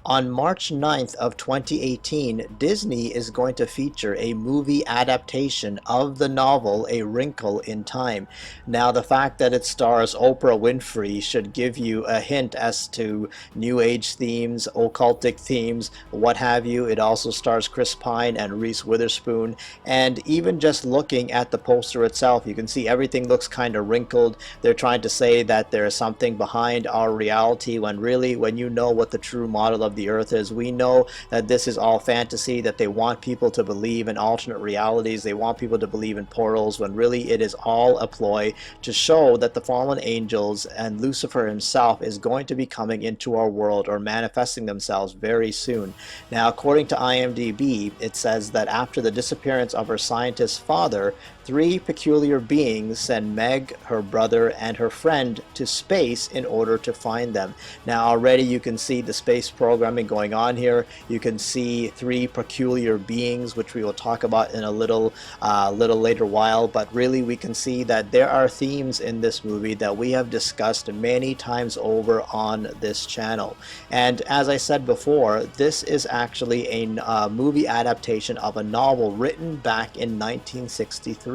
On March 9th of 2018, Disney is going to feature a movie adaptation of the novel A Wrinkle in Time. Now, the fact that it stars Oprah Winfrey should give you a hint as to New Age themes, occultic themes, what have you. It also stars Chris Pine and Reese Witherspoon, and even just looking at the poster itself, you can see everything looks kind of wrinkled. They're trying to say that there is something behind our reality, when really, when you know what the true model of the earth is, we know that this is all fantasy, that they want people to believe in alternate realities, they want people to believe in portals, when really it is all a ploy to show that the fallen angels and Lucifer himself is going to be coming into our world or manifesting themselves very soon. Now, according to IMDb, it says that after the disappearance of her scientist father, three peculiar beings send Meg, her brother, and her friend to space in order to find them. Now, already you can see the space programming going on here. You can see three peculiar beings, which we will talk about in a little later while. But really, we can see that there are themes in this movie that we have discussed many times over on this channel. And as I said before, this is actually a movie adaptation of a novel written back in 1963.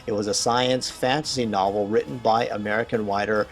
It was a science fantasy novel written by American writer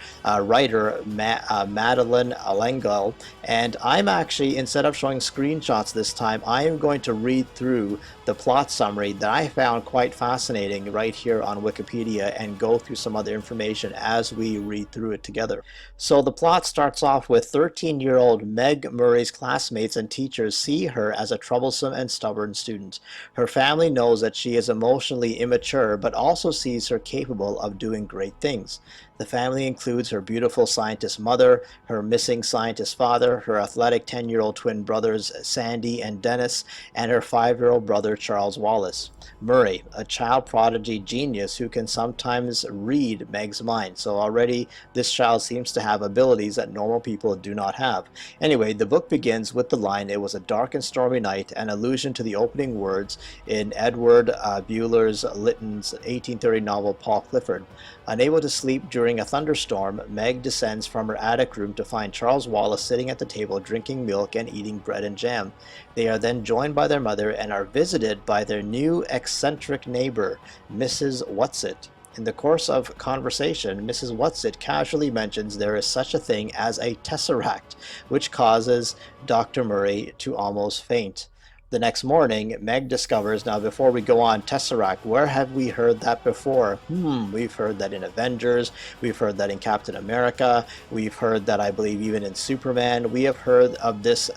Madeleine L'Engle, and I'm actually, instead of showing screenshots this time, I am going to read through the plot summary that I found quite fascinating right here on Wikipedia and go through some other information as we read through it together. So the plot starts off with 13-year-old Meg Murray's classmates and teachers see her as a troublesome and stubborn student. Her family knows that she is emotionally immature, but also sees her capable of doing great things. The family includes her beautiful scientist mother, her missing scientist father, her athletic 10-year-old twin brothers Sandy and Dennis, and her 5-year-old brother Charles Wallace. Murray, a child prodigy genius who can sometimes read Meg's mind. So already this child seems to have abilities that normal people do not have. Anyway, the book begins with the line, "It was a dark and stormy night," an allusion to the opening words in Edward Bulwer's Lytton's 1830 novel Paul Clifford. Unable to sleep during a thunderstorm, Meg descends from her attic room to find Charles Wallace sitting at the table drinking milk and eating bread and jam. They are then joined by their mother and are visited by their new eccentric neighbor, Mrs. Whatsit. In the course of conversation, Mrs. Whatsit casually mentions there is such a thing as a tesseract, which causes Dr. Murray to almost faint. The next morning, Meg discovers, now before we go on, tesseract, where have we heard that before? We've heard that in Avengers, we've heard that in Captain America, we've heard that, I believe, even in Superman. We have heard of this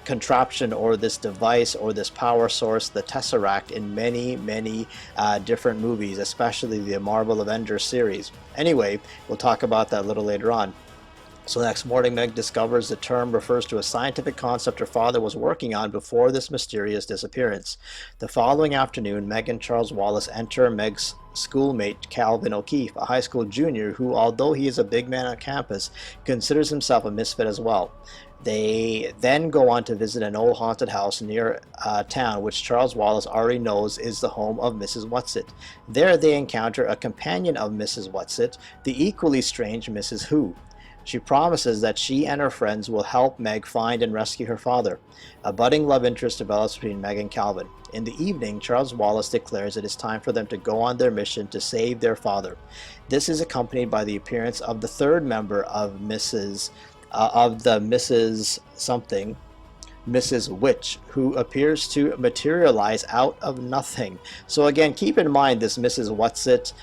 contraption or this device or this power source, the tesseract, in many different movies, especially the Marvel Avengers series. Anyway, we'll talk about that a little later on. So the next morning, Meg discovers the term refers to a scientific concept her father was working on before this mysterious disappearance. The following afternoon, Meg and Charles Wallace enter Meg's schoolmate Calvin O'Keefe, a high school junior who, although he is a big man on campus, considers himself a misfit as well. They then go on to visit an old haunted house near town, which Charles Wallace already knows is the home of Mrs. Whatsit. There they encounter a companion of Mrs. Whatsit, the equally strange Mrs. Who. She promises that she and her friends will help Meg find and rescue her father. A budding love interest develops between Meg and Calvin. In the evening, Charles Wallace declares it is time for them to go on their mission to save their father. This is accompanied by the appearance of the third member of Mrs. something, Mrs. Witch, who appears to materialize out of nothing. So again, keep in mind this Mrs. Whatsit,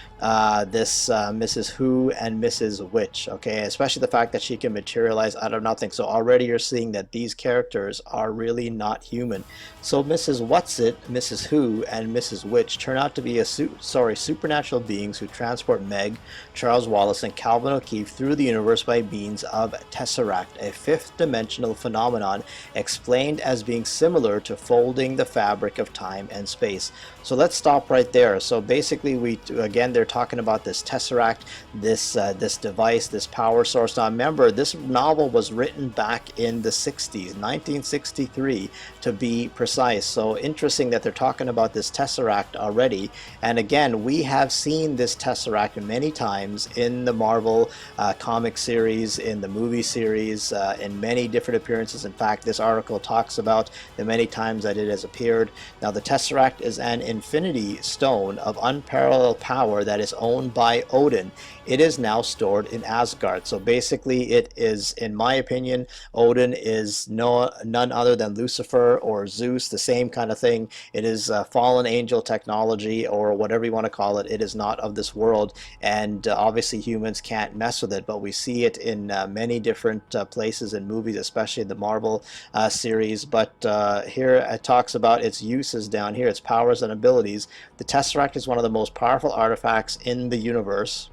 this Mrs. Who, and Mrs. Witch, okay? Especially the fact that she can materialize out of nothing. So already you're seeing that these characters are really not human. So Mrs. Whatsit, Mrs. Who, and Mrs. Witch turn out to be supernatural beings who transport Meg, Charles Wallace, and Calvin O'Keefe through the universe by means of tesseract, a fifth-dimensional phenomenon explained as being similar to folding the fabric of time and space. So let's stop right there. So basically, again, they're talking about this tesseract, this device, this power source. Now remember, this novel was written back in the 60s, 1963 to be precise. So interesting that they're talking about this tesseract already. And again, we have seen this tesseract many times in the Marvel comic series, in the movie series, in many different appearances. In fact, this article talks about the many times that it has appeared. Now, the tesseract is an infinity stone of unparalleled power that is owned by Odin. It is now stored in Asgard. So basically, it is, in my opinion, Odin is none other than Lucifer or Zeus, the same kind of thing. It is fallen angel technology, or whatever you want to call it. It is not of this world, and obviously humans can't mess with it, but we see it in many different places in movies, especially the Marvel series. But here it talks about its uses down here, its powers and abilities. The tesseract is one of the most powerful artifacts in the universe.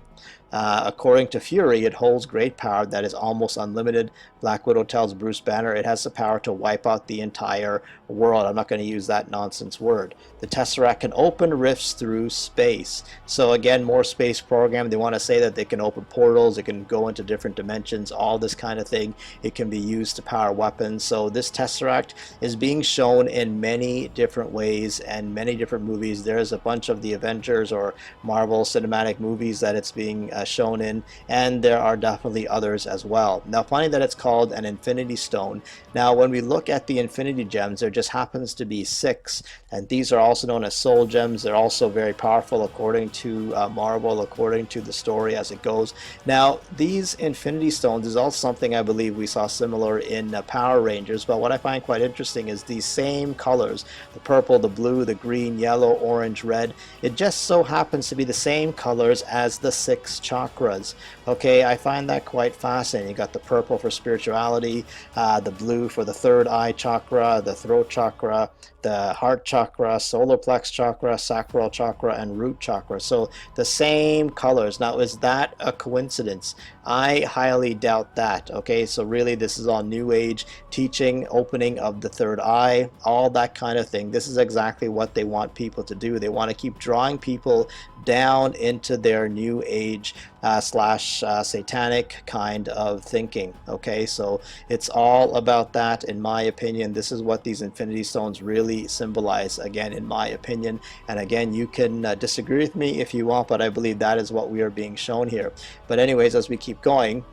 According to Fury, it holds great power that is almost unlimited. Black Widow tells Bruce Banner it has the power to wipe out the entire world. I'm not going to use that nonsense word. The tesseract can open rifts through space. So again, more space program. They want to say that they can open portals, it can go into different dimensions, all this kind of thing. It can be used to power weapons. So this tesseract is being shown in many different ways and many different movies. There's a bunch of the Avengers or Marvel cinematic movies that it's being shown in, and there are definitely others as well. Now, funny that it's called an infinity stone. Now, when we look at the infinity gems, there just happens to be 6, and these are also known as soul gems. They're also very powerful according to Marvel, according to the story as it goes. Now, these infinity stones is also something I believe we saw similar in Power Rangers, but what I find quite interesting is these same colors, the purple, the blue, the green, yellow, orange, red. It just so happens to be the same colors as the 6 chakras. Okay, I find that quite fascinating. You got the purple for spirituality, the blue for the third eye chakra, the throat chakra, the heart chakra, solar plex chakra, sacral chakra, and root chakra. So the same colors. Now, is that a coincidence? I highly doubt that. Okay, so really this is all new age teaching, opening of the third eye, all that kind of thing. This is exactly what they want people to do. They want to keep drawing people down into their new age slash satanic kind of thinking. Okay, so it's all about that. In my opinion, this is what these infinity stones really symbolize, again, in my opinion. And again, you can disagree with me if you want, but I believe that is what we are being shown here. But anyways, as we keep going,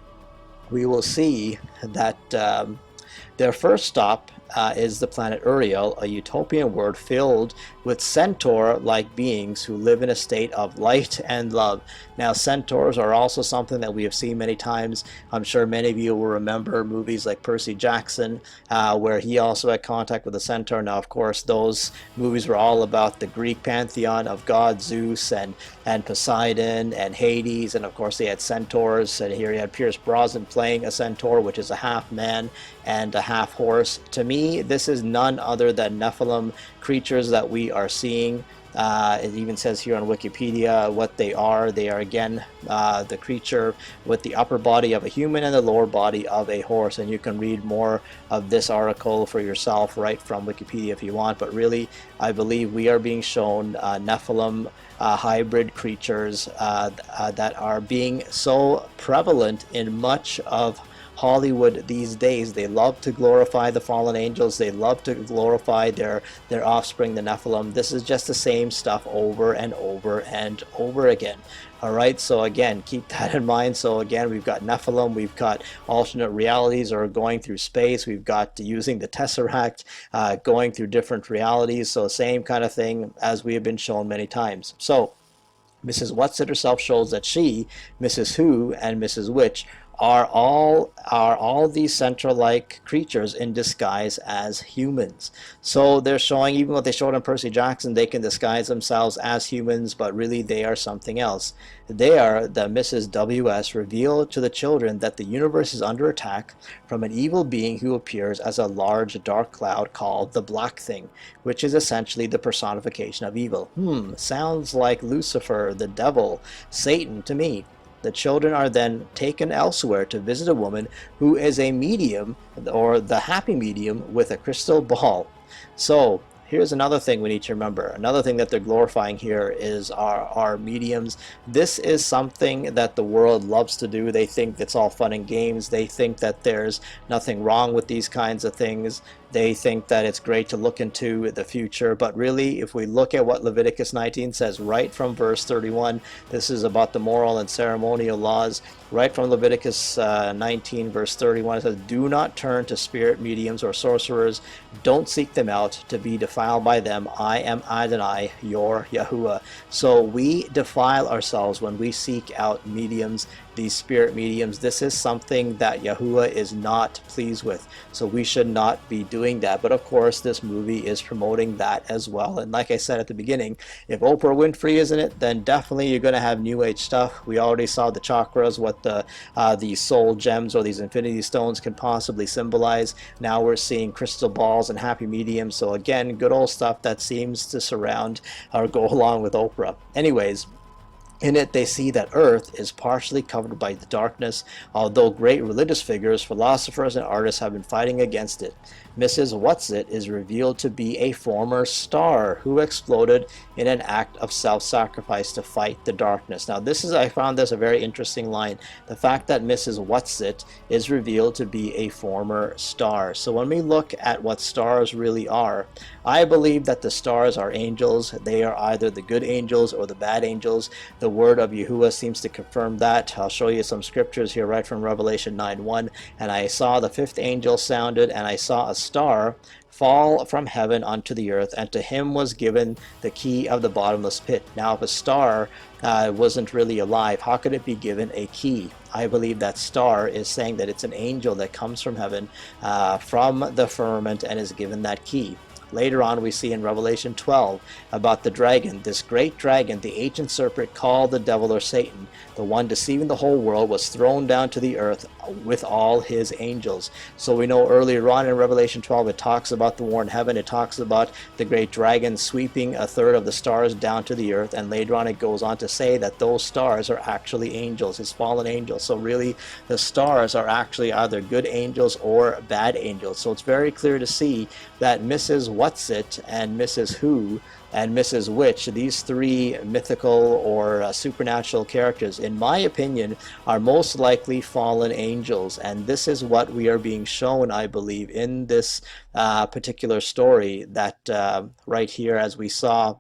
we will see that their first stop is the planet Uriel, a utopian world filled with centaur-like beings who live in a state of light and love. Now, centaurs are also something that we have seen many times. I'm sure many of you will remember movies like Percy Jackson, where he also had contact with a centaur. Now, of course, those movies were all about the Greek pantheon of God, Zeus, and Poseidon, and Hades, and of course they had centaurs. And here you had Pierce Brosnan playing a centaur, which is a half man and a half horse. To me, this is none other than Nephilim creatures that we are seeing. It even says here on Wikipedia what they are. They are, again, the creature with the upper body of a human and the lower body of a horse. And you can read more of this article for yourself right from Wikipedia if you want. But really, I believe we are being shown Nephilim hybrid creatures that are being so prevalent in much of Hollywood these days. They love to glorify the fallen angels. They love to glorify their offspring, the Nephilim. This is just the same stuff over and over and over again. All right, so again, keep that in mind. So again, we've got Nephilim, we've got alternate realities or going through space, we've got using the tesseract, going through different realities. So same kind of thing as we have been shown many times. So Mrs. Whatsit herself shows that she, Mrs. Who, and Mrs. Witch are all these centaur-like creatures in disguise as humans. So they're showing, even what they showed on Percy Jackson, they can disguise themselves as humans, but really they are something else. They are the Mrs. WS reveal to the children that the universe is under attack from an evil being who appears as a large dark cloud called the Black Thing, which is essentially the personification of evil. Sounds like Lucifer, the devil, Satan to me. The children are then taken elsewhere to visit a woman who is a medium, or the happy medium, with a crystal ball. So here's another thing we need to remember. Another thing that they're glorifying here is our mediums. This is something that the world loves to do. They think it's all fun and games. They think that there's nothing wrong with these kinds of things. They think that it's great to look into the future, but really, if we look at what Leviticus 19 says right from verse 31, this is about the moral and ceremonial laws. Right from Leviticus 19 verse 31, it says, "Do not turn to spirit mediums or sorcerers. Don't seek them out to be defiled by them. I am Adonai, your Yahuwah." So we defile ourselves when we seek out mediums, these spirit mediums. This is something that Yahuwah is not pleased with. So we should not be doing that. But of course, this movie is promoting that as well. And like I said at the beginning, if Oprah Winfrey is in it, then definitely you're going to have New Age stuff. We already saw the chakras, what the soul gems or these infinity stones can possibly symbolize. Now we're seeing crystal balls and happy mediums. So again, good old stuff that seems to surround or go along with Oprah. Anyways, in it, they see that Earth is partially covered by the darkness, although great religious figures, philosophers, and artists have been fighting against it. Mrs. Whatsit is revealed to be a former star who exploded in an act of self-sacrifice to fight the darkness. Now, I found this a very interesting line. The fact that Mrs. Whatsit is revealed to be a former star. So when we look at what stars really are, I believe that the stars are angels. They are either the good angels or the bad angels. The word of Yahuwah seems to confirm that. I'll show you some scriptures here right from Revelation 9:1. "And I saw the fifth angel sounded, and I saw a star fall from heaven unto the earth, and to him was given the key of the bottomless pit." Now, if a star wasn't really alive, how could it be given a key? I believe that star is saying that it's an angel that comes from heaven, from the firmament, and is given that key. Later on, we see in Revelation 12 about the dragon. This great dragon, the ancient serpent called the devil or Satan, the one deceiving the whole world, was thrown down to the earth with all his angels. So we know earlier on in Revelation 12, it talks about the war in heaven. It talks about the great dragon sweeping a third of the stars down to the earth. And later on, it goes on to say that those stars are actually angels, his fallen angels. So really, the stars are actually either good angels or bad angels. So it's very clear to see that Mrs. Whatsit and Mrs. Who and Mrs. Witch, these three mythical or supernatural characters, in my opinion, are most likely fallen angels. And this is what we are being shown, I believe, in this particular story that right here, as we saw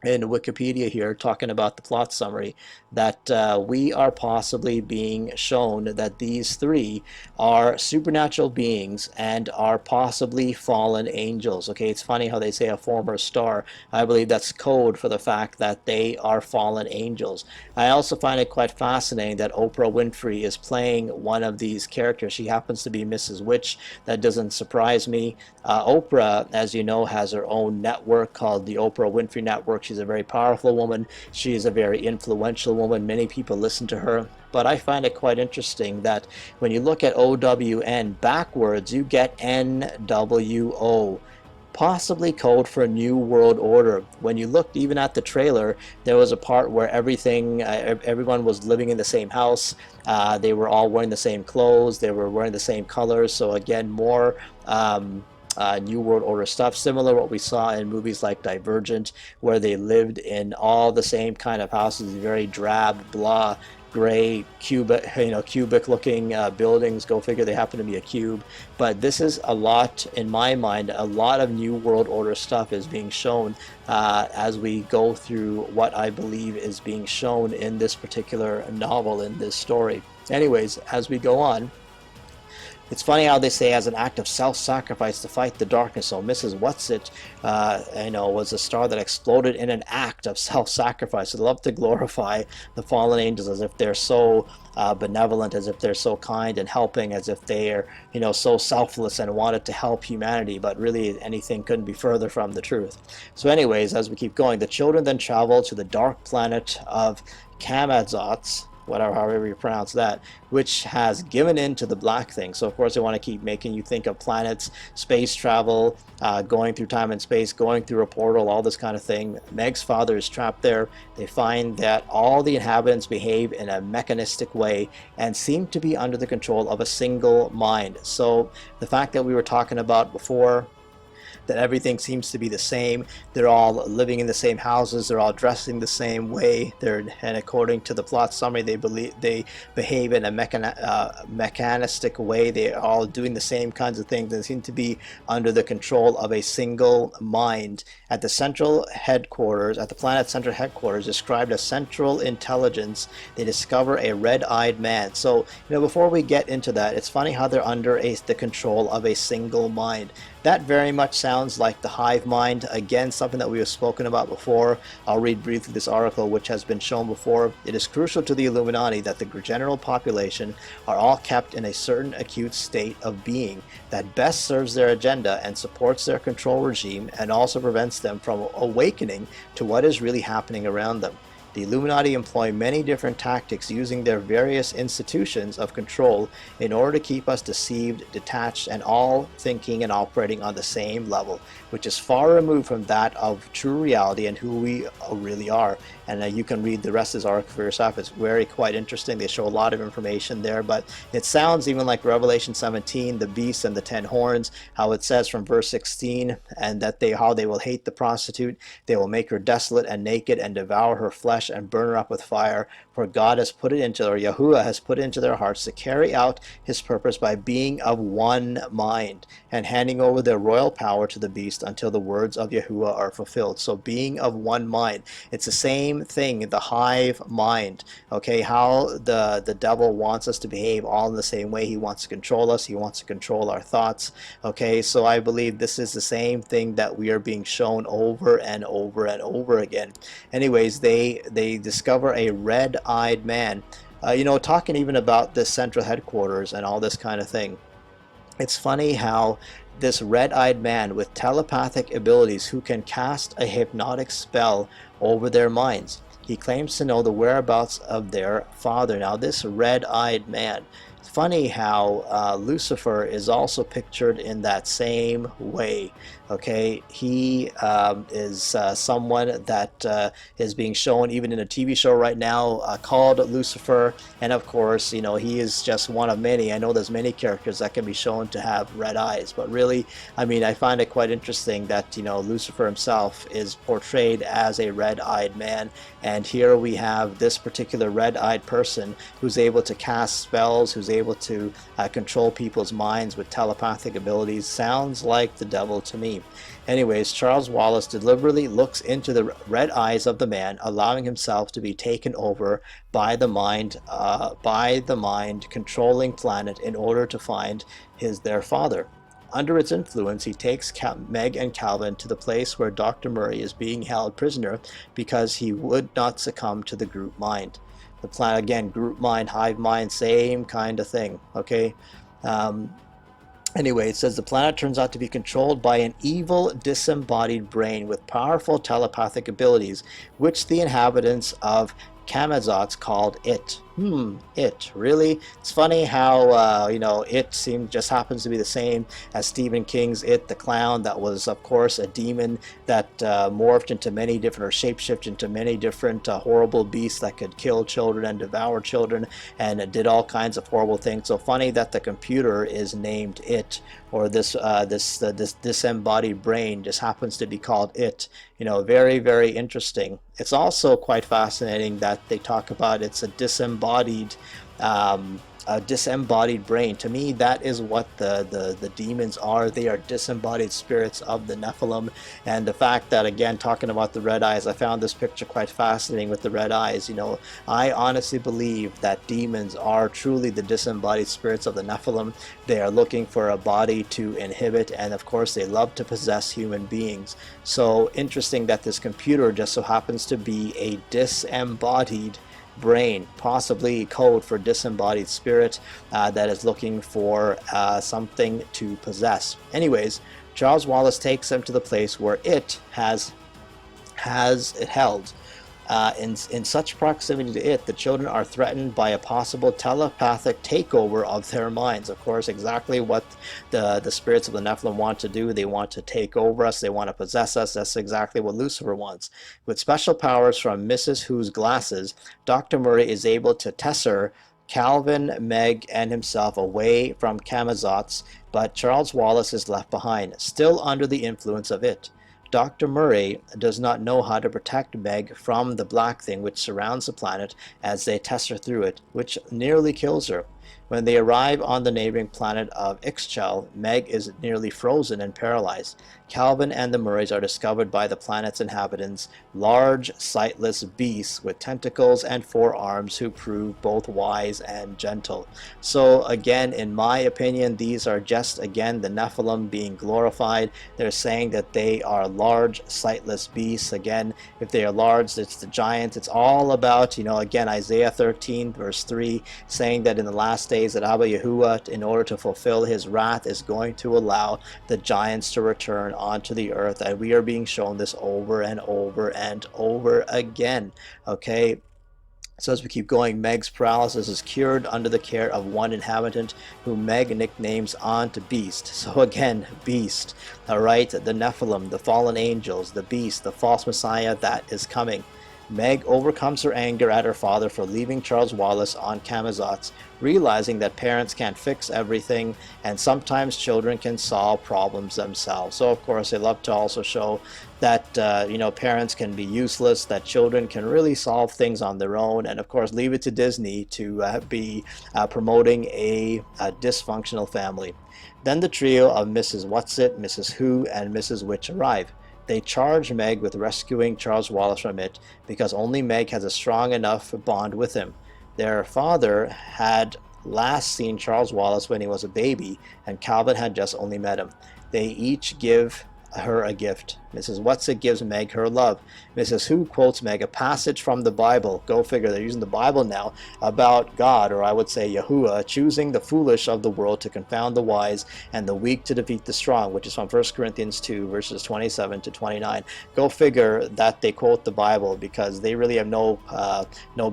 in Wikipedia here, talking about the plot summary, that we are possibly being shown that these three are supernatural beings and are possibly fallen angels. Okay, it's funny how they say a former star. I believe that's code for the fact that they are fallen angels. I also find it quite fascinating that Oprah Winfrey is playing one of these characters. She happens to be Mrs. Witch. That doesn't surprise me. Oprah, as you know, has her own network called the Oprah Winfrey Network. She's a very powerful woman. She is a very influential woman. Many people listen to her. But I find it quite interesting that when you look at OWN backwards, you get NWO. Possibly code for a new world order. When you looked even at the trailer, there was a part where everyone was living in the same house. They were all wearing the same clothes. They were wearing the same colors. So again, more New World Order stuff, similar to what we saw in movies like Divergent, where they lived in all the same kind of houses, very drab, blah, gray, cubic looking buildings. Go figure, they happen to be a cube. But this is a lot, in my mind, a lot of New World Order stuff is being shown as we go through what I believe is being shown in this particular novel, in this story. Anyways, as we go on, it's funny how they say as an act of self-sacrifice to fight the darkness. So Mrs. Whatsit, was a star that exploded in an act of self-sacrifice. They love to glorify the fallen angels as if they're so benevolent, as if they're so kind and helping, as if they are, so selfless and wanted to help humanity. But really, anything couldn't be further from the truth. So anyways, as we keep going, the children then travel to the dark planet of Kamadzotz, however you pronounce that, which has given in to the black thing. So of course they want to keep making you think of planets, space travel, going through time and space, going through a portal, all this kind of thing. Meg's father is trapped there. They find that all the inhabitants behave in a mechanistic way and seem to be under the control of a single mind. So the fact that we were talking about before, that everything seems to be the same. They're all living in the same houses, they're all dressing the same way, and according to the plot summary, they behave in a mechanistic way. They're all doing the same kinds of things. They seem to be under the control of a single mind. At the central headquarters, at the planet's central headquarters, described as central intelligence, they discover a red-eyed man. So, before we get into that, it's funny how they're under the control of a single mind. That very much sounds like the hive mind. Again, something that we have spoken about before. I'll read briefly this article, which has been shown before. It is crucial to the Illuminati that the general population are all kept in a certain acute state of being that best serves their agenda and supports their control regime, and also prevents them from awakening to what is really happening around them. The Illuminati employ many different tactics using their various institutions of control in order to keep us deceived, detached, and all thinking and operating on the same level, which is far removed from that of true reality and who we really are. And you can read the rest of this article for yourself. It's quite interesting. They show a lot of information there, but it sounds even like Revelation 17, the beast and the 10 horns, how it says from verse 16, and that how they will hate the prostitute, they will make her desolate and naked and devour her flesh and burn her up with fire, for God has put it into, or Yahuwah has put it into their hearts to carry out his purpose by being of one mind and handing over their royal power to the beast until the words of Yahuwah are fulfilled. So being of one mind, it's the same thing, the hive mind. Okay, how the devil wants us to behave all in the same way. He wants to control us, he wants to control our thoughts. Okay, so I believe this is the same thing that we are being shown over and over and over again. Anyways, they discover a red-eyed man. Talking even about this central headquarters and all this kind of thing. It's funny how this red-eyed man with telepathic abilities who can cast a hypnotic spell over their minds. He claims to know the whereabouts of their father. Now, this red-eyed man, it's funny how Lucifer is also pictured in that same way. Okay, he is someone that is being shown even in a TV show right now called Lucifer, and of course, he is just one of many. I know there's many characters that can be shown to have red eyes, but really, I find it quite interesting that Lucifer himself is portrayed as a red-eyed man, and here we have this particular red-eyed person who's able to cast spells, who's able to control people's minds with telepathic abilities. Sounds like the devil to me. Anyways, Charles Wallace deliberately looks into the red eyes of the man, allowing himself to be taken over by the mind controlling planet in order to find their father. Under its influence, he takes Meg and Calvin to the place where Dr. Murry is being held prisoner because he would not succumb to the group mind. The planet, again, group mind, hive mind, same kind of thing. Okay. Anyway, it says the planet turns out to be controlled by an evil, disembodied brain with powerful telepathic abilities, which the inhabitants of Kamazotz called it. It. Really? It's funny how, it just happens to be the same as Stephen King's It, the Clown. That was, of course, a demon that morphed into many different, or shapeshifted into many different horrible beasts that could kill children and devour children, and it did all kinds of horrible things. So funny that the computer is named It, or this disembodied brain just happens to be called It. Very, very interesting. It's also quite fascinating that they talk about it's a disembodied brain. To me, that is what the demons are. They are disembodied spirits of the Nephilim. And the fact that, again, talking about the red eyes, I found this picture quite fascinating with the red eyes. I honestly believe that demons are truly the disembodied spirits of the Nephilim. They are looking for a body to inhabit, and of course they love to possess human beings. So interesting that this computer just so happens to be a disembodied brain, possibly code for disembodied spirit that is looking for something to possess. Anyways, Charles Wallace takes them to the place where it has it held. In such proximity to it, the children are threatened by a possible telepathic takeover of their minds. Of course, exactly what the spirits of the Nephilim want to do. They want to take over us. They want to possess us. That's exactly what Lucifer wants. With special powers from Mrs. Who's glasses, Dr. Murray is able to Calvin, Meg, and himself away from Camazotz, but Charles Wallace is left behind, still under the influence of it. Dr. Murray does not know how to protect Meg from the black thing which surrounds the planet as they test her through it, which nearly kills her. When they arrive on the neighboring planet of Ixchel, Meg is nearly frozen and paralyzed. Calvin and the Murrays are discovered by the planet's inhabitants, large, sightless beasts with tentacles and 4 arms who prove both wise and gentle. So again, in my opinion, these are just, again, the Nephilim being glorified. They're saying that they are large, sightless beasts. Again, if they are large, it's the giants. It's all about, again, Isaiah 13, verse 3, saying that in the last days that Abba Yahuwah, in order to fulfill his wrath, is going to allow the giants to return onto the earth, and we are being shown this over and over and over again. Okay, so as we keep going, Meg's paralysis is cured under the care of one inhabitant who Meg nicknames on to Beast. So again, Beast, all right, the Nephilim, the fallen angels, the Beast, the false Messiah that is coming. Meg overcomes her anger at her father for leaving Charles Wallace on Camazotz, realizing that parents can't fix everything and sometimes children can solve problems themselves. So of course they love to also show that parents can be useless, that children can really solve things on their own, and of course leave it to Disney to be promoting a dysfunctional family. Then the trio of Mrs. Whatsit, Mrs. Who, and Mrs. Witch arrive. They charge Meg with rescuing Charles Wallace from it because only Meg has a strong enough bond with him. Their father had last seen Charles Wallace when he was a baby, and Calvin had just only met him. They each give her a gift. Mrs. Whatsit gives Meg her love. Mrs. Who quotes Meg a passage from the Bible. Go figure, they're using the Bible now about God, or I would say Yahuwah, choosing the foolish of the world to confound the wise and the weak to defeat the strong, which is from 1 Corinthians 2, verses 27 to 29. Go figure that they quote the Bible because they really have no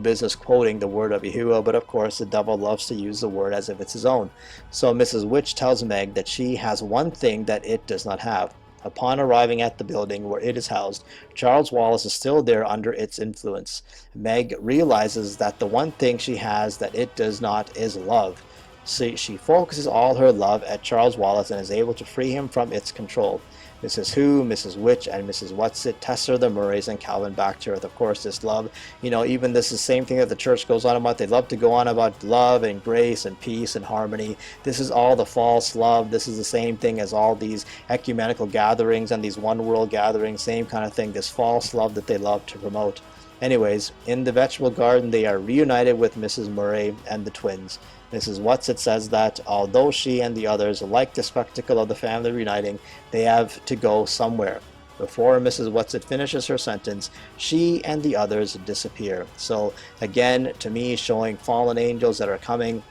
business quoting the word of Yahuwah, but of course the devil loves to use the word as if it's his own. So Mrs. Witch tells Meg that she has one thing that it does not have. Upon arriving at the building where it is housed, Charles Wallace is still there under its influence. Meg realizes that the one thing she has that it does not is love. So she focuses all her love at Charles Wallace and is able to free him from its control. Mrs. Who, Mrs. Witch, and Mrs. Whatsit tesser the Murrays and Calvin back to earth. Of course, this love, even this is the same thing that the church goes on about. They love to go on about love and grace and peace and harmony. This is all the false love. This is the same thing as all these ecumenical gatherings and these one world gatherings, same kind of thing, this false love that they love to promote. Anyways, in the vegetable garden, they are reunited with Mrs. Murray and the twins. Mrs. Whatsit says that although she and the others like the spectacle of the family reuniting, they have to go somewhere. Before Mrs. Whatsit finishes her sentence, she and the others disappear. So again, to me, showing fallen angels that are coming.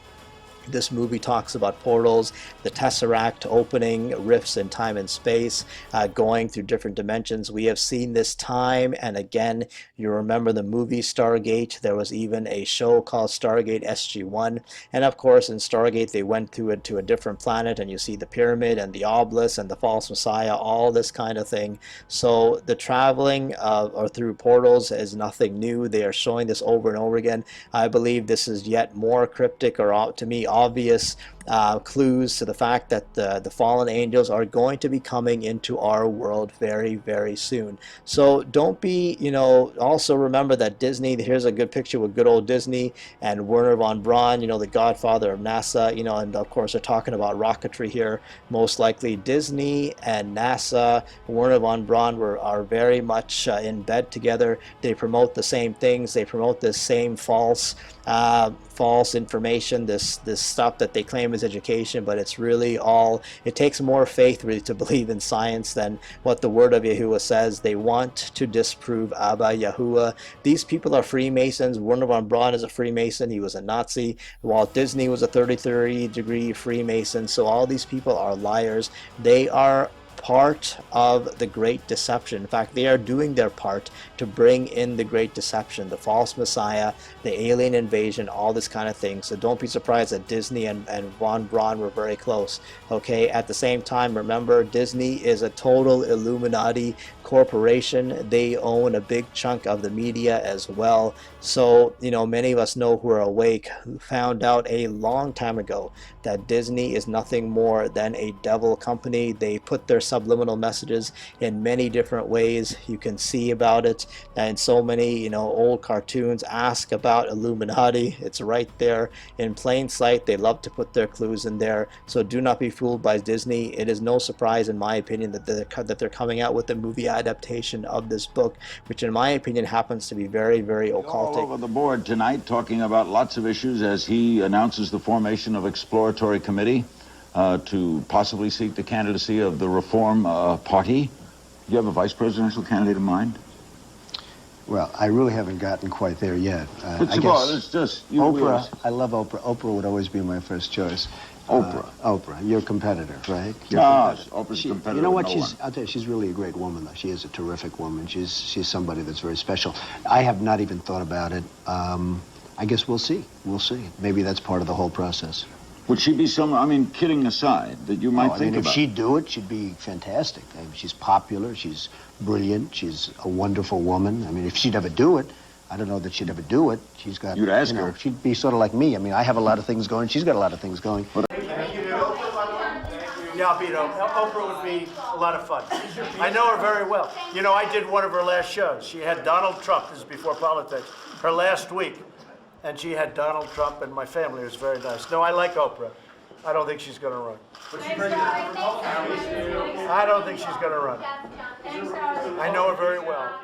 This movie talks about portals, the tesseract opening, rifts in time and space, going through different dimensions. We have seen this time and again. You remember the movie Stargate. There was even a show called Stargate SG-1. And of course, in Stargate, they went to a different planet, and you see the pyramid and the obelisk and the false messiah, all this kind of thing. So the traveling or through portals is nothing new. They are showing this over and over again. I believe this is yet more cryptic, or to me, obvious clues to the fact that the fallen angels are going to be coming into our world very, very soon. So don't be, also remember that Disney, here's a good picture with good old Disney and Werner von Braun, the godfather of NASA, and of course they're talking about rocketry here. Most likely Disney and NASA, Werner von Braun are very much in bed together. They promote the same things. They promote this same false information, this stuff that they claim is education, but it's really it takes more faith really to believe in science than what the word of Yahuwah says. They want to disprove Abba Yahuwah. These people are Freemasons. Werner von Braun is a Freemason. He was a Nazi. Walt Disney was a 33rd degree Freemason. So all these people are liars. They are part of the Great Deception. In fact, they are doing their part to bring in the Great Deception, the false messiah, the alien invasion, all this kind of thing. So don't be surprised that Disney and Von Braun were very close. Okay, at the same time, remember, Disney is a total Illuminati corporation. They own a big chunk of the media as well. So, you know, many of us know who are awake, who found out a long time ago that Disney is nothing more than a devil company. They put their subliminal messages in many different ways. You can see about it, and so many, you know, old cartoons ask about Illuminati. It's right there in plain sight. They love to put their clues in there. So do not be fooled by Disney. It is no surprise, in my opinion, that they're coming out with a movie adaptation of this book, which in my opinion happens to be very, very occultic. All over the board tonight, talking about lots of issues as he announces the formation of exploratory committee to possibly seek the candidacy of the Reform Party. Do you have a vice presidential candidate in mind? Well, I really haven't gotten quite there yet. But I guess it's just Oprah. I love Oprah. Oprah would always be my first choice. Oprah. Oprah, your competitor, right? Oprah's competitor. You know what? No I'll tell you, she's really a great woman, though. She is a terrific woman. She's somebody that's very special. I have not even thought about it. I guess we'll see. We'll see. Maybe that's part of the whole process. Would she be someone, I mean, kidding aside, that you might think about? If she'd do it, she'd be fantastic. I mean, she's popular, she's brilliant, she's a wonderful woman. I mean, if she'd ever do it, I don't know that she'd ever do it. She's got, you'd ask her. She'd be sort of like me. I mean, I have a lot of things going, she's got a lot of things going. Yeah, Oprah would be a lot of fun. I know her very well. You know, I did one of her last shows. She had Donald Trump, this is before politics, her last week. And she had Donald Trump, and my family was very nice. No, I like Oprah. I don't think she's going to run. I don't think she's going to run. I know her very well.